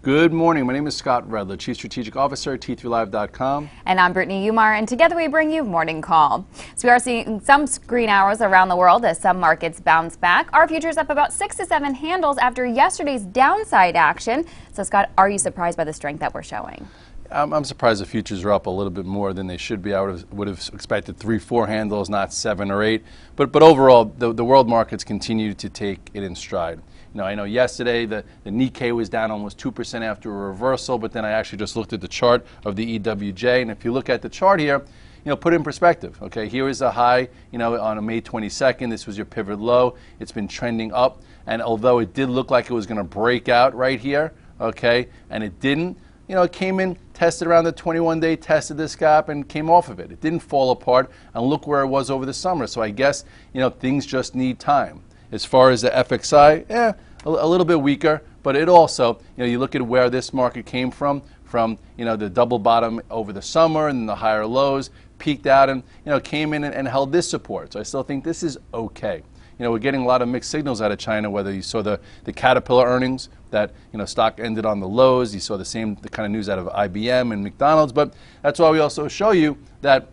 Good morning. My name is Scott Redler, Chief Strategic Officer at T3Live.com. And I'm Brittany Umar, and together we bring you Morning Call. So we are seeing some green hours around the world as some markets bounce back. Our futures up about 6 to 7 handles after yesterday's downside action. So Scott, are you surprised by the strength that we're showing? I'm surprised the futures are up a little bit more than they should be. I would have expected 3-4 handles, not 7 or 8. But overall, the world markets continue to take it in stride. I know yesterday the Nikkei was down almost 2% after a reversal, but then I actually just looked at the chart of the EWJ, and if you look at the chart here, put it in perspective. Okay, here is a high, on May 22nd. This was your pivot low. It's been trending up, and although it did look like it was going to break out right here, okay, and it didn't. It came in, tested around the 21-day, tested this gap, and came off of it. It didn't fall apart, and look where it was over the summer. So I guess, things just need time. As far as the FXI, a little bit weaker, but it also, you look at where this market came from, the double bottom over the summer and the higher lows, peaked out and, came in and held this support. So I still think this is okay. We're getting a lot of mixed signals out of China, whether you saw the Caterpillar earnings that, stock ended on the lows. You saw the kind of news out of IBM and McDonald's. But that's why we also show you that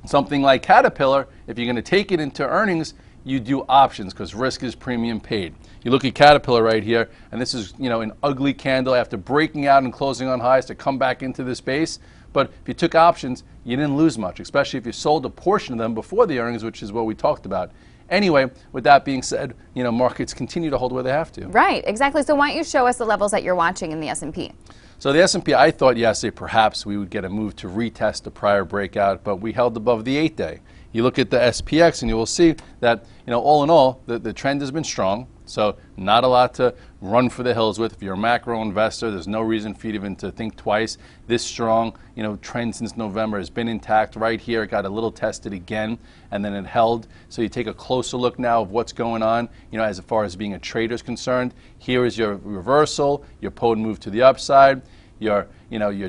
something like Caterpillar, if you're going to take it into earnings, you do options because risk is premium paid. You look at Caterpillar right here, and this is, an ugly candle after breaking out and closing on highs to come back into this base. But if you took options, you didn't lose much, especially if you sold a portion of them before the earnings, which is what we talked about. Anyway, with that being said, markets continue to hold where they have to. Right, exactly. So why don't you show us the levels that you're watching in the S&P? So the S&P, I thought yesterday perhaps we would get a move to retest the prior breakout, but we held above the 8-day. You look at the SPX and you will see that, all in all, the trend has been strong. So not a lot to run for the hills with. If you're a macro investor, there's no reason for you even to think twice. This strong, trend since November has been intact right here. It got a little tested again, and then it held. So you take a closer look now of what's going on, as far as being a trader is concerned. Here is your reversal, your potent move to the upside, your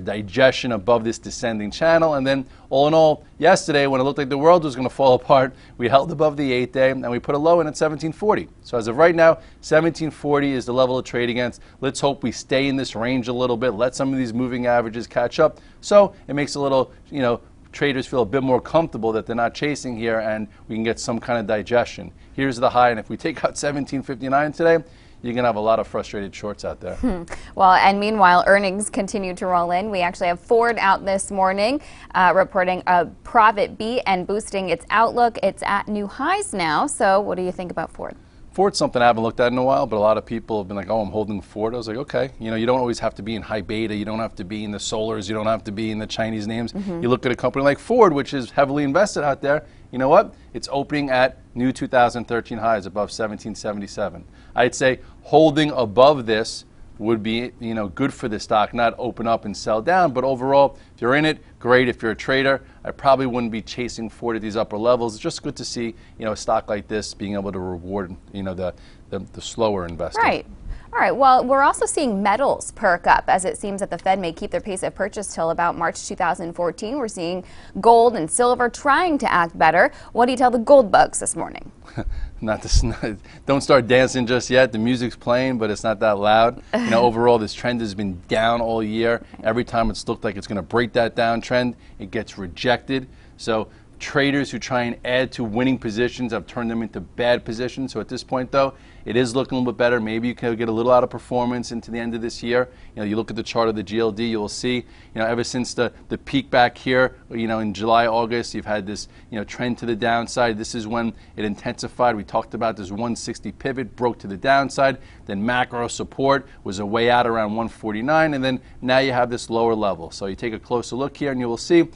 digestion above this descending channel, and then all in all, yesterday when it looked like the world was going to fall apart, we held above the 8-day and we put a low in at 1740. So as of right now, 1740 is the level to trade against. Let's hope we stay in this range a little bit. Let some of these moving averages catch up. So it makes a little, traders feel a bit more comfortable that they're not chasing here and we can get some kind of digestion. Here's the high, and if we take out 1759 today, you're going to have a lot of frustrated shorts out there. Well, and meanwhile, earnings continue to roll in. We actually have Ford out this morning reporting a profit beat and boosting its outlook. It's at new highs now. So what do you think about Ford? Ford's something I haven't looked at in a while, but a lot of people have been like, oh, I'm holding Ford. I was like, okay, you don't always have to be in high beta. You don't have to be in the solars. You don't have to be in the Chinese names. You look at a company like Ford, which is heavily invested out there. You know what? It's opening at new 2013 highs above 1777. I'd say holding above this would be, good for the stock, not open up and sell down. But overall, if you're in it, great. If you're a trader, I probably wouldn't be chasing Ford at these upper levels. It's just good to see, a stock like this being able to reward, the slower investor. Right. All right, well, we're also seeing metals perk up as it seems that the Fed may keep their pace of purchase till about March 2014. We're seeing gold and silver trying to act better. What do you tell the gold bugs this morning? Don't start dancing just yet. The music's playing, but it's not that loud. Overall, this trend has been down all year. Every time it's looked like it's going to break that downtrend, it gets rejected. So traders who try and add to winning positions have turned them into bad positions. So at this point, though, it is looking a little bit better. Maybe you can get a little out of performance into the end of this year. You look at the chart of the GLD, you will see, ever since the peak back here, in July, August, you've had this, trend to the downside. This is when it intensified. We talked about this 160 pivot, broke to the downside. Then macro support was a way out around 149, and then now you have this lower level. So you take a closer look here, and you will see,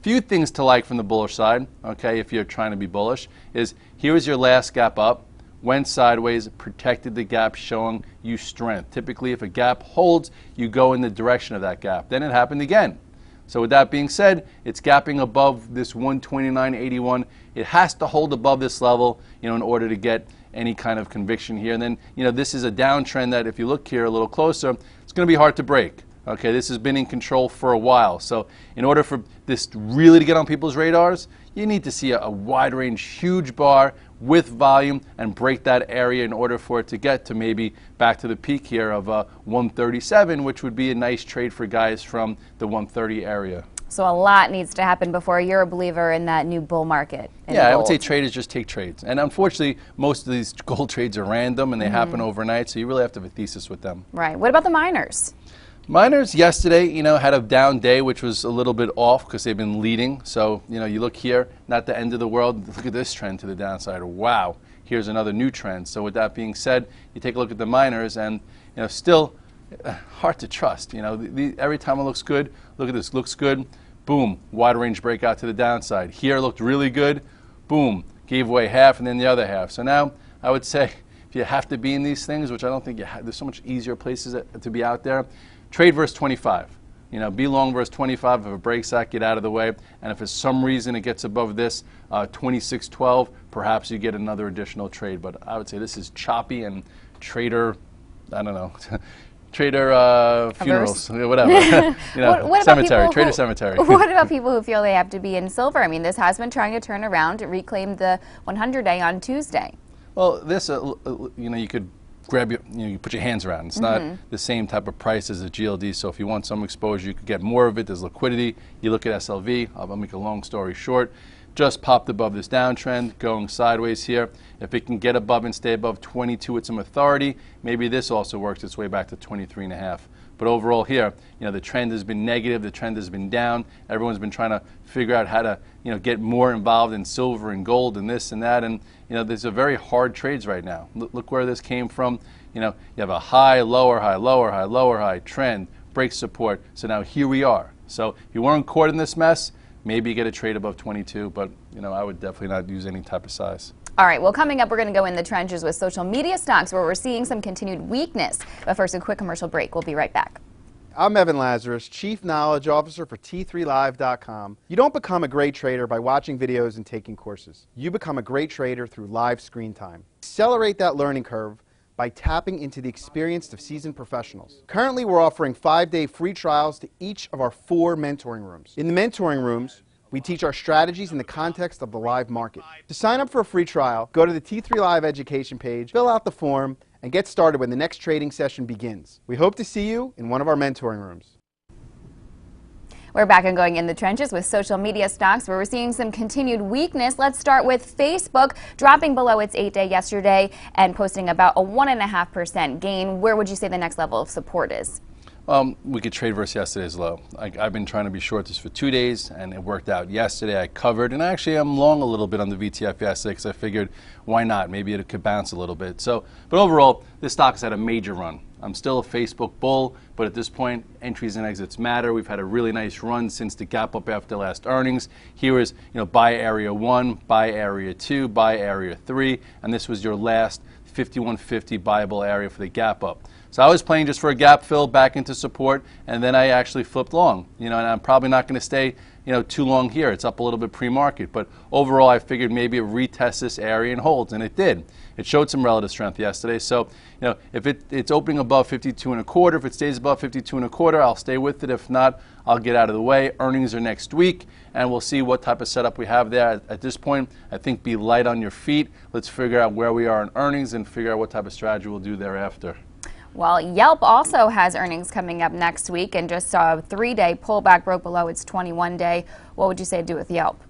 few things to like from the bullish side. Okay, if you're trying to be bullish, is here is your last gap up. Went sideways, protected the gap, showing you strength. Typically, if a gap holds, you go in the direction of that gap. Then it happened again. So with that being said, it's gapping above this 129.81. It has to hold above this level, in order to get any kind of conviction here. And then, this is a downtrend that if you look here a little closer, it's going to be hard to break. Okay, this has been in control for a while. So in order for this really to get on people's radars, you need to see a wide range, huge bar with volume and break that area in order for it to get to maybe back to the peak here of 137, which would be a nice trade for guys from the 130 area. So a lot needs to happen before you're a believer in that new bull market. Yeah, I would say traders just take trades. And unfortunately, most of these gold trades are random and they happen overnight, so you really have to have a thesis with them. Right. What about the miners? Miners yesterday, had a down day, which was a little bit off because they've been leading. So, you look here, not the end of the world. Look at this trend to the downside. Wow, here's another new trend. So with that being said, you take a look at the miners and, still hard to trust. Every time it looks good, look at this, looks good. Boom, wide range breakout to the downside. Here looked really good. Boom, gave away half and then the other half. So now I would say if you have to be in these things, which I don't think you have, there's so much easier places to be out there, trade versus 25. Be long versus 25. If it breaks that, get out of the way. And if for some reason it gets above this 26.12, perhaps you get another additional trade. But I would say this is choppy and trader, I don't know. Trader funerals, whatever. Cemetery, trader cemetery. What about people who feel they have to be in silver? I mean, this has been trying to turn around. It reclaimed the 100-day on Tuesday. Well, this, you could grab you put your hands around. It's not the same type of price as a GLD. So if you want some exposure, you could get more of it. There's liquidity. You look at SLV. I'll make a long story short. Just popped above this downtrend, going sideways here. If it can get above and stay above 22 with some authority, maybe this also works its way back to 23.5. But overall here, the trend has been negative, the trend has been down. Everyone's been trying to figure out how to, get more involved in silver and gold and this and that. And, there's a very hard trades right now. Look where this came from. You have a high, lower, high, lower, high, lower, high trend, break support. So now here we are. So if you weren't caught in this mess, maybe you get a trade above 22, but I would definitely not use any type of size. All right, well, coming up, we're going to go in the trenches with social media stocks where we're seeing some continued weakness. But first, a quick commercial break. We'll be right back. I'm Evan Lazarus, Chief Knowledge Officer for T3Live.com. You don't become a great trader by watching videos and taking courses. You become a great trader through live screen time. Accelerate that learning curve by tapping into the experience of seasoned professionals. Currently, we're offering 5-day free trials to each of our 4 mentoring rooms. In the mentoring rooms, we teach our strategies in the context of the live market. To sign up for a free trial, go to the T3 Live education page, fill out the form, and get started when the next trading session begins. We hope to see you in one of our mentoring rooms. We're back and going in the trenches with social media stocks where we're seeing some continued weakness. Let's start with Facebook dropping below its 8-day yesterday and posting about a 1.5% gain. Where would you say the next level of support is? We could trade versus yesterday's low. I've been trying to be short this for 2 days, and it worked out yesterday. I covered, and actually I'm long a little bit on the VTF yesterday because I figured, why not? Maybe it could bounce a little bit. So, but overall, this stock has had a major run. I'm still a Facebook bull, but at this point, entries and exits matter. We've had a really nice run since the gap up after last earnings. Here is, buy area 1, buy area 2, buy area 3, and this was your last 5150 buyable area for the gap up. So I was playing just for a gap fill back into support, and then I actually flipped long. And I'm probably not going to stay, too long here. It's up a little bit pre-market, but overall I figured maybe it retests this area and holds, and it did. It showed some relative strength yesterday. So, if it's opening above 52.25, if it stays above 52.25, I'll stay with it. If not, I'll get out of the way. Earnings are next week, and we'll see what type of setup we have there. At this point, I think be light on your feet. Let's figure out where we are in earnings and figure out what type of strategy we'll do thereafter. Well, Yelp also has earnings coming up next week and just saw a 3-day pullback, broke below its 21-day. What would you say to do with Yelp?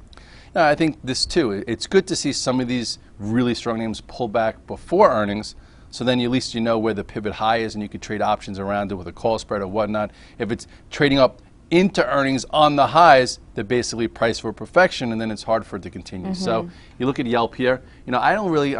I think this too. It's good to see some of these really strong names pull back before earnings, so then at least you know where the pivot high is and you could trade options around it with a call spread or whatnot. If it's trading up into earnings on the highs, they're basically priced for perfection, and then it's hard for it to continue. So you look at Yelp here. I'm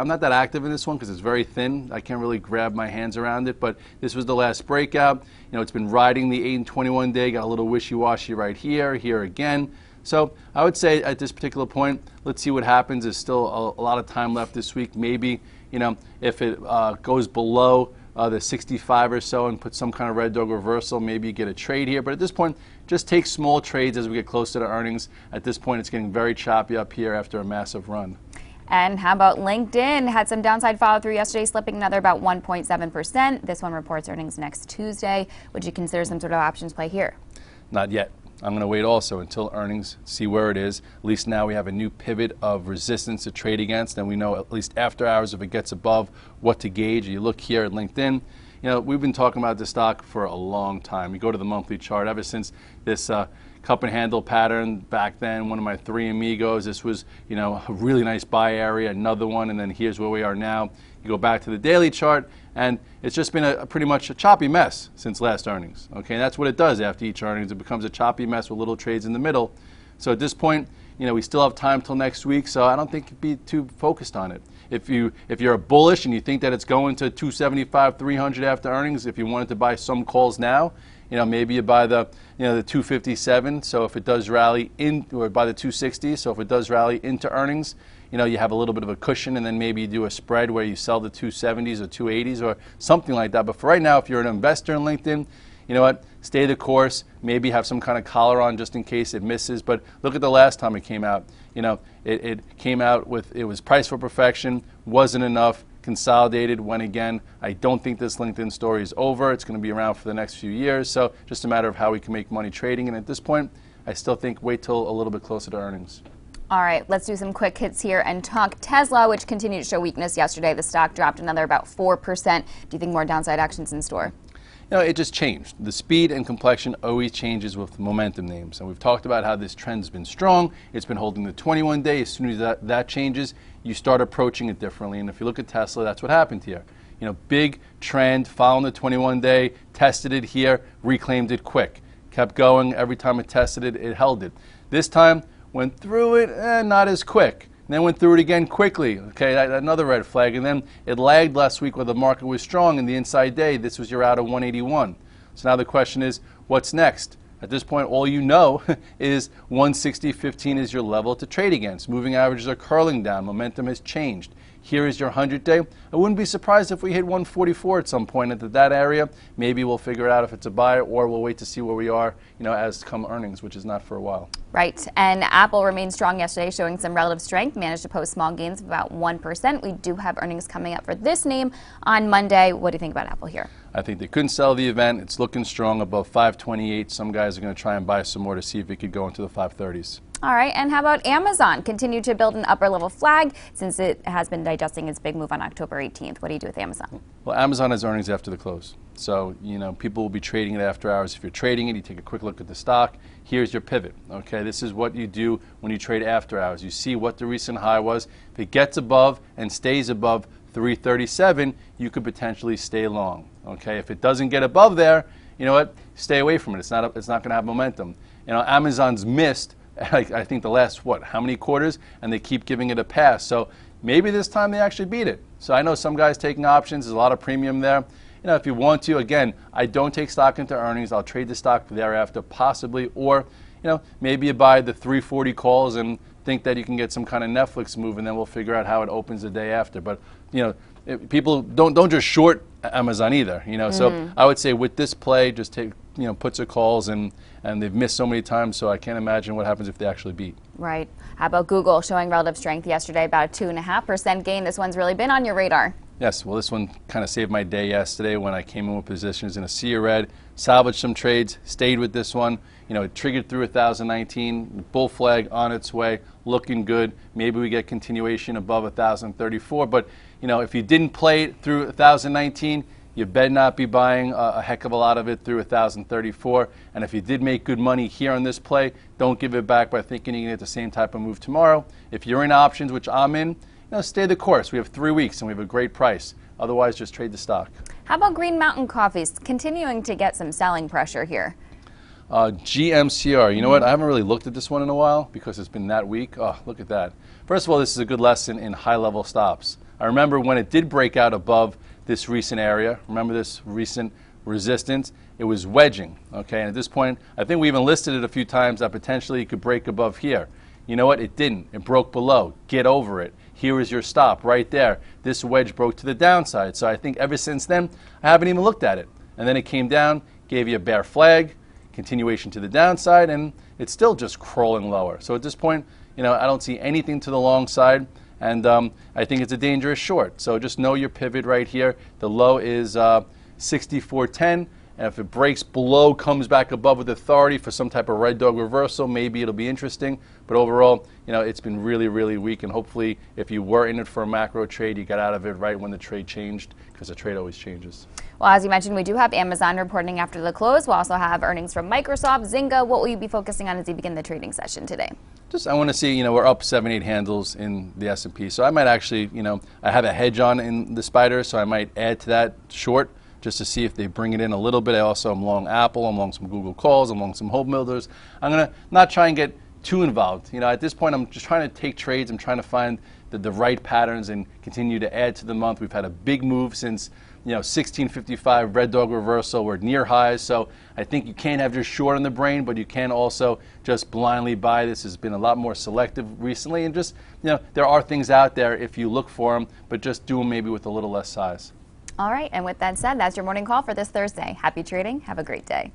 not that active in this one because it's very thin. I can't really grab my hands around it, but this was the last breakout. It's been riding the 8 and 21 day, got a little wishy-washy right here, here again. So I would say at this particular point, let's see what happens. There's still a lot of time left this week. Maybe, if it goes below the 65 or so and put some kind of red dog reversal, maybe you get a trade here. But at this point, just take small trades as we get closer to earnings. At this point, it's getting very choppy up here after a massive run. And how about LinkedIn? Had some downside follow through yesterday, slipping another about 1.7%. This one reports earnings next Tuesday. Would you consider some sort of options play here? Not yet. I'm going to wait also until earnings, see where it is. At least now we have a new pivot of resistance to trade against, and we know at least after hours if it gets above what to gauge. You look here at LinkedIn. You know, we've been talking about this stock for a long time. You go to the monthly chart ever since this cup and handle pattern back then, one of my three amigos. This was, you know, a really nice buy area, another one, and then here's where we are now. You go back to the daily chart, and it's just been a pretty much a choppy mess since last earnings. Okay, and that's what it does after each earnings. It becomes a choppy mess with little trades in the middle. So at this point, you know, we still have time till next week, so I don't think you'd be too focused on it. If you're a bullish and you think that it's going to 275, 300 after earnings, if you wanted to buy some calls now, you know, maybe you buy the 257. So if it does rally in, or buy the 260. So if it does rally into earnings, you know, you have a little bit of a cushion, and then maybe you do a spread where you sell the 270s or 280s or something like that. But for right now, if you're an investor in LinkedIn, you know what, stay the course, maybe have some kind of collar on just in case it misses. But look at the last time it came out. You know, it came out with, it was priced for perfection, wasn't enough, consolidated, went again. I don't think this LinkedIn story is over. It's going to be around for the next few years. So just a matter of how we can make money trading. And at this point, I still think wait till a little bit closer to earnings. All right, let's do some quick hits here and talk Tesla, which continued to show weakness yesterday. The stock dropped another about 4%. Do you think more downside actions in store? You know, it just changed. The speed and complexion always changes with momentum names. And we've talked about how this trend has been strong. It's been holding the 21-day. As soon as that changes, you start approaching it differently. And if you look at Tesla, that's what happened here. You know, big trend, following the 21-day, tested it here, reclaimed it quick. Kept going. Every time it tested it, it held it. This time, went through it, not as quick. And then went through it again quickly. Okay, another red flag. And then it lagged last week where the market was strong in the inside day. This was your out of 181. So now the question is, what's next? At this point, all you know is 160.15 is your level to trade against. Moving averages are curling down. Momentum has changed. Here is your 100-day. I wouldn't be surprised if we hit 144 at some point into that area. Maybe we'll figure out if it's a buy, or we'll wait to see where we are, you know, as come earnings, which is not for a while. Right, and Apple remained strong yesterday, showing some relative strength, managed to post small gains of about 1%. We do have earnings coming up for this name on Monday. What do you think about Apple here? I think they couldn't sell the event. It's looking strong above 528. Some guys are going to try and buy some more to see if it could go into the 530s. All right, and how about Amazon? Continue to build an upper level flag since it has been digesting its big move on October 18th. What do you do with Amazon? Well, Amazon has earnings after the close. So, you know, people will be trading it after hours. If you're trading it, you take a quick look at the stock. Here's your pivot. Okay, this is what you do when you trade after hours. You see what the recent high was. If it gets above and stays above 337, you could potentially stay long. Okay, if it doesn't get above there, you know what? Stay away from it. It's not going to have momentum. You know, Amazon's missed, I think, the last, how many quarters, and they keep giving it a pass. So maybe this time they actually beat it. So I know some guys taking options. There's a lot of premium there. You know, if you want to, again, I don't take stock into earnings. I'll trade the stock thereafter, possibly, or, you know, maybe you buy the 340 calls and think that you can get some kind of Netflix move, and then we'll figure out how it opens the day after. But, you know, people don't just short Amazon either, you know. So I would say with this play, just take, you know, puts or calls, and they've missed so many times, so I can't imagine what happens if they actually beat. Right. How about Google showing relative strength yesterday, about a 2.5% gain? This one's really been on your radar. Yes, well, this one kind of saved my day yesterday when I came in with positions in a sea of red, salvaged some trades, stayed with this one. You know, it triggered through 1,019, bull flag on its way, looking good. Maybe we get continuation above 1,034, but, you know, if you didn't play it through 1,019, you better not be buying a heck of a lot of it through 1,034. And if you did make good money here on this play, don't give it back by thinking you can get the same type of move tomorrow. If you're in options, which I'm in, you know, stay the course. We have 3 weeks and we have a great price. Otherwise, just trade the stock. How about Green Mountain Coffees continuing to get some selling pressure here? GMCR. You know what? I haven't really looked at this one in a while because it's been that weak. Oh, look at that. First of all, this is a good lesson in high-level stops. I remember when it did break out above this recent area. Remember this recent resistance? It was wedging. Okay, and at this point, I think we even listed it a few times that potentially it could break above here. You know what? It didn't. It broke below. Get over it. Here is your stop right there. This wedge broke to the downside. So I think ever since then, I haven't even looked at it. And then it came down, gave you a bear flag, continuation to the downside, and it's still just crawling lower. So at this point, you know, I don't see anything to the long side, and I think it's a dangerous short. So just know your pivot right here. The low is 64.10, And if it breaks below, comes back above with authority for some type of red dog reversal, maybe it'll be interesting. But overall, it's been really, really weak. And hopefully, if you were in it for a macro trade, you got out of it right when the trade changed, because the trade always changes. Well, as you mentioned, we do have Amazon reporting after the close. We'll also have earnings from Microsoft, Zynga. What will you be focusing on as you begin the trading session today? I want to see, we're up 7-8 handles in the S&P. So I might actually, I have a hedge on in the spider, so I might add to that short just to see if they bring it in a little bit. I also am long Apple, I'm long some Google calls, I'm long some home builders. I'm going to not try and get too involved. At this point, I'm just trying to take trades. I'm trying to find the right patterns and continue to add to the month. We've had a big move since 1655 red dog reversal. We're near highs, so I think you can't have your short on the brain, but you can also just blindly buy. This has been a lot more selective recently, and just there are things out there if you look for them, but just do them maybe with a little less size. All right, and with that said, that's your morning call for this Thursday. Happy trading. Have a great day.